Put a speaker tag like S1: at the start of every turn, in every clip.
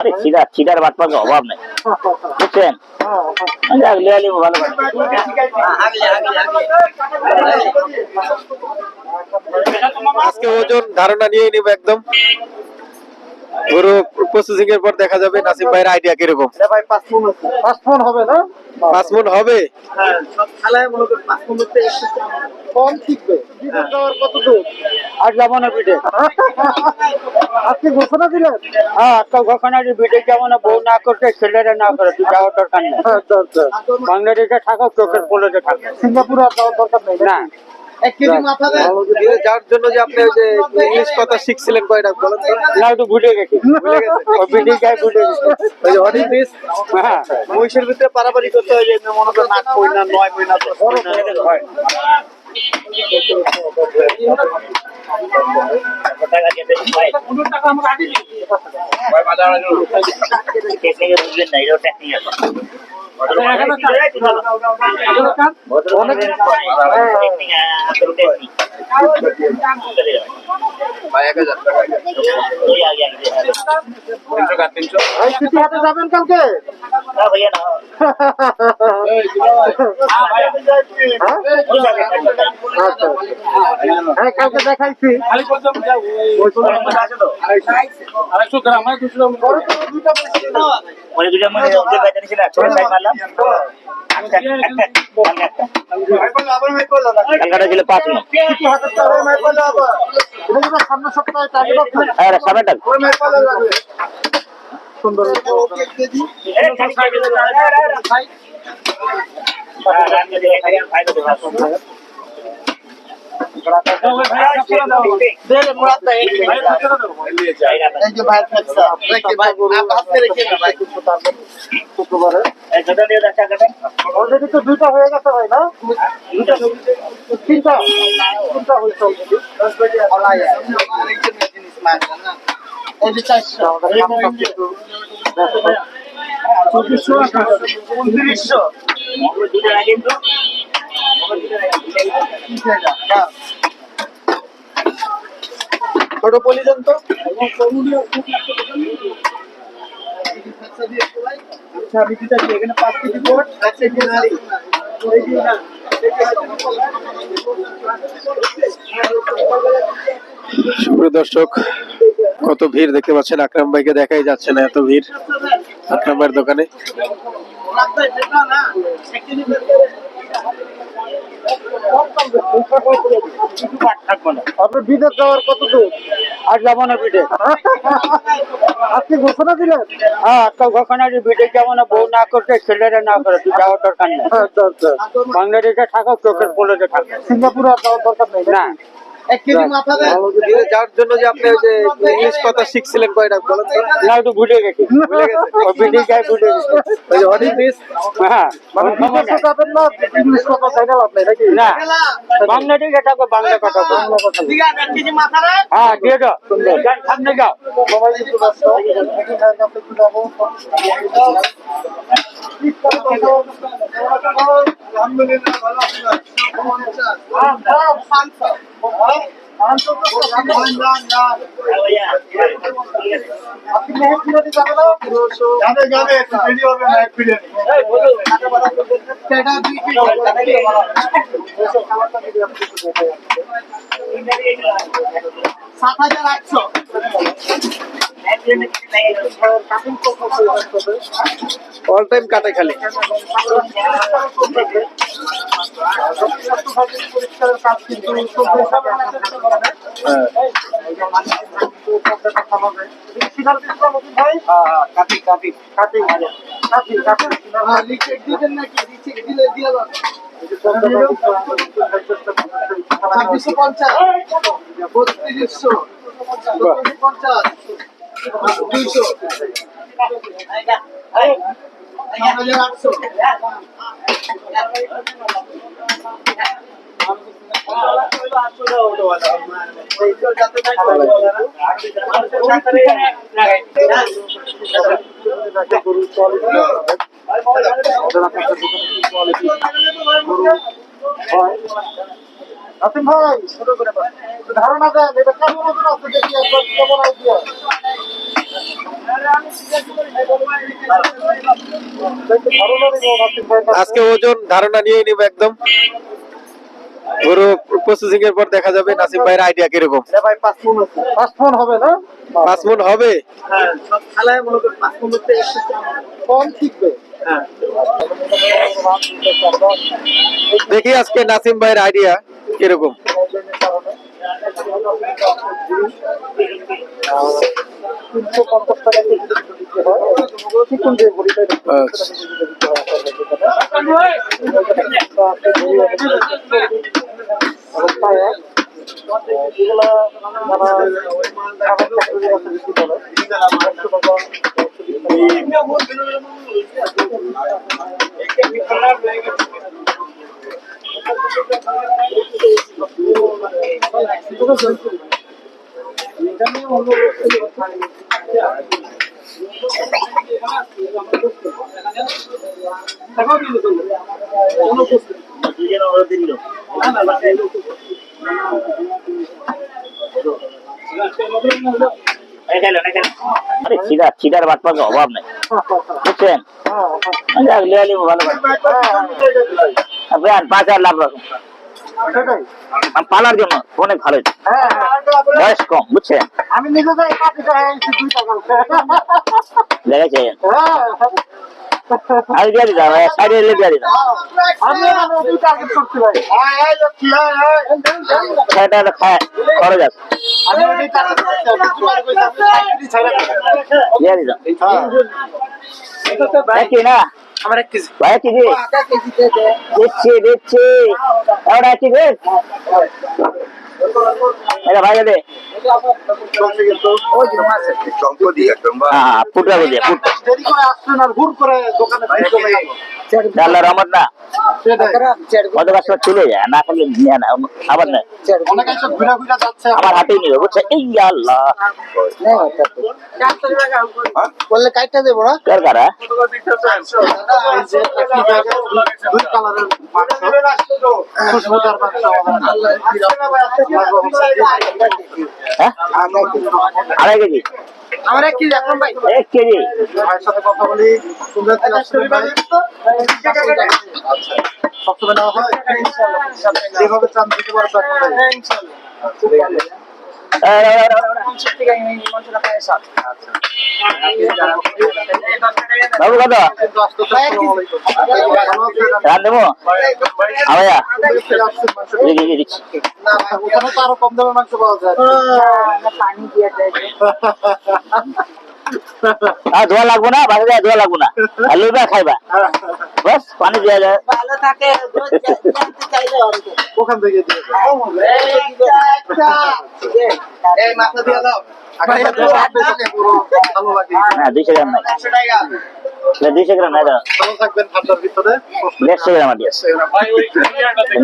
S1: আরে চিটার বাটপার অভাব নাই, বুঝছেন? ভালো
S2: আজকে ওজন ধারণা নিয়ে নিব একদম। গরু প্রসেসিং এর পর দেখা যাবে নাসিম ভাইয়ের আইডিয়া কিরকম।
S3: ভাই 5 মণ হবে না?
S2: 5 মণ হবে।
S3: হ্যাঁ, সব খালায় মনে করেন 5 মণ হতে কম শিখবে। বিদেশ যাওয়ার কত দূর?
S1: আর যাবো না বিটে।
S3: আপনি ঘোষণা দিলেন?
S1: হ্যাঁ, একটা ঘোষণা যে বিটে যাবো না, বউ না করতে ছেলেরা না করে, তুই যাওয়ার দরকার নেই।
S3: আচ্ছা আচ্ছা।
S1: বাংলাদেশে থাকো, চোখের পোলোতে থাকো।
S3: সিঙ্গাপুরে আর যাওয়ার দরকার নেই
S1: না।
S3: 1 কেজি মাথা দেন।
S2: যার জন্য যে আপনি ওই যে ইংলিশ কথা শিখছিলেন কয়টা বলেন তো?
S1: না, একটু ভুলে গেছি। ওই বিটে যাই ভুলে গেছি।
S2: ওই যে হোয়াট ইজ দিস?
S1: হ্যাঁ,
S3: মহিষের ভিতরে পারাপারি করতে হয় যে মনে করেন 8 মহিনা 9 মহিনা 10 মহিনা হয়। যাবেন কালকে? হ্যাঁ, কালকে দেখাইছি। সামনের সপ্তাহে সুন্দর অলরেডি তো 2টা হয়ে গেছে ভাই না? 3টা হয়েছে অলরেডি। 2400 ছোট পলি দেন তো। আচ্ছা, আমি কি চাই এখানে 5 কেজি বোর্ড, 1 কেজি নারী।
S2: সুপ্রিয় দর্শক, কত ভিড় দেখতে পাচ্ছেন। আকরাম ভাইকে দেখাই যাচ্ছে না, এত ভিড় আকরাম ভাইয়ের দোকানে।
S3: আপনার বিদেশ যাওয়ার কত দূর?
S1: আর যাবো না বিটে।
S3: আপনি ঘোষণা দিলেন?
S1: হ্যাঁ, একটা ঘোষণা যে বিটে যাবো না, বউ না করতে ছেলেরা না করে, তুই যাওয়ার দরকার নেই।
S3: আচ্ছা আচ্ছা।
S1: বাংলাদেশে থাকো, চোখের পোলোতে থাকো।
S3: সিঙ্গাপুরে আর যাওয়ার দরকার নেই
S1: না।
S3: 1 কেজি মাথা দেন।
S2: যার জন্য যে আপনি ওই যে ইংলিশ কথা শিখছিলেন কয়টা বলেন তো?
S1: না, একটু ভুলে গেছি। ওই বিটে যাই ভুলে গেছি।
S2: ওই যে হোয়াট ইজ দিস?
S1: হ্যাঁ,
S3: মানে বিদেশে যাবেন না, ইংলিশ কথা চাইলে লাভ নেই নাকি?
S1: না, বাংলাদেশে থাকো, বাংলা কথা বলো।
S3: বাংলা কথা বলি।
S1: হ্যাঁ, দিয়ে দাও, যান, সামনে যাও।
S3: সবাই কিন্তু ব্যস্ত। একই জায়গা থেকে যাবো। আলহামদুলিল্লাহ, ভালো আছেন? আপনি মেহেক বিরিয়ানি যাবে না? যাবে একটু দেরি হবে মেহেক বিরিয়ানি। 7,800।
S2: অল টাইম কাটে খালি।
S3: পরিষ্কারের কাজ কিন্তু নাসিম ভাই ধারণা দেন এটা কেমন ওজন আছে দেখি একবার কেমন আইডিয়া
S2: আজকে ওজন ধারণা নিয়ে নিব একদম। গরু প্রসেসিং এর পর দেখা যাবে নাসিম ভাইয়ের আইডিয়া কিরকম।
S3: ভাই 5 মণ আছে 5 মণ হবে না
S2: 5 মণ হবে।
S3: হ্যাঁ সব খালায় মনে করেন 5 মণ হতে একটু কম শিখবে। হ্যাঁ
S2: দেখি আজকে নাসিম ভাইয়ের আইডিয়া কিরকম।
S1: আরে চিদার বাটপাকে অভাব নেই বুঝছেন। ভালো আপনি 5,000 লাভ রাখুন পালার জন্য অনেক ভালো বয়স কম বুঝছেন।
S3: আমি নিজে যাই 2 টাকা
S1: দেখেছেন আমি দিয়ে দিতাম সাইডে দিয়ে দিতাম
S3: আমি 2 টার্গেট করছি ভাই
S1: সেটা খরচ আছে
S3: আমি 2 টার্গেট করছি
S1: দিয়ে দিতাম একই না
S3: আমার 1 কেজি
S1: ভাই কেজি দিচ্ছি এবার একই রেট এটা ভাই দে ফুটা বুঝিয়ে ফুট
S3: দেরি করে আসছেন আর ঘুর করে দোকানে চলে গেল
S1: আল্লাহ রহমত না কত কাস্টমার চলে যায় না খালি নিয়ে না আবার না
S3: অনেকে সব ঘুরা ঘুরা যাচ্ছে
S1: আমার হাতেই নিবে বুঝছে এই আল্লাহ
S3: বললে কাইটটা দেবো না
S1: কার কারা
S3: দুই কালারের মাংস খুশবুদার মাংস
S1: হ্যাঁ 2.5 কেজি
S3: আমার 1 কেজি এখন ভাই
S1: 1 কেজি
S3: ভাইয়ের সাথে কথা বলি তোমরা কি আসলে ভাই সবসময় নেওয়া হয় যেভাবে চান দিতে পারবে ইনশাআল্লাহ
S1: বাবু কত রাত দেবো ভাইয়া দিচ্ছি
S3: ওখানে তো আরো কম দামে মাংস পাওয়া যায় পানি দিয়ে
S1: আর ধোয়া লাগবো না বাসা যায় ধোয়া লাগবো না আর লইবা খাইবা বাস পানি দেওয়া যায়
S3: ভালো থাকে ওখান থেকে দিয়ে এই মাথা দিয়ে দাও ভালো লাগে
S1: না 200 গ্রাম নাই 200 গ্রাম নাই দাও
S3: ভালো থাকবেন ঠান্ডার ভিতরে
S1: 150 গ্রাম দিয়ে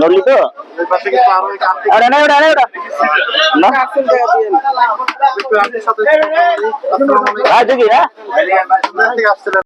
S1: নড়লি তো
S3: এই পাশে কিন্তু আরো এক আন্টি
S1: ওটা না না
S3: একটু আন্টির সাথে আসসালামু আলাইকুম
S1: রাজুকি হ্যাঁ
S3: থেকে আসছিলেন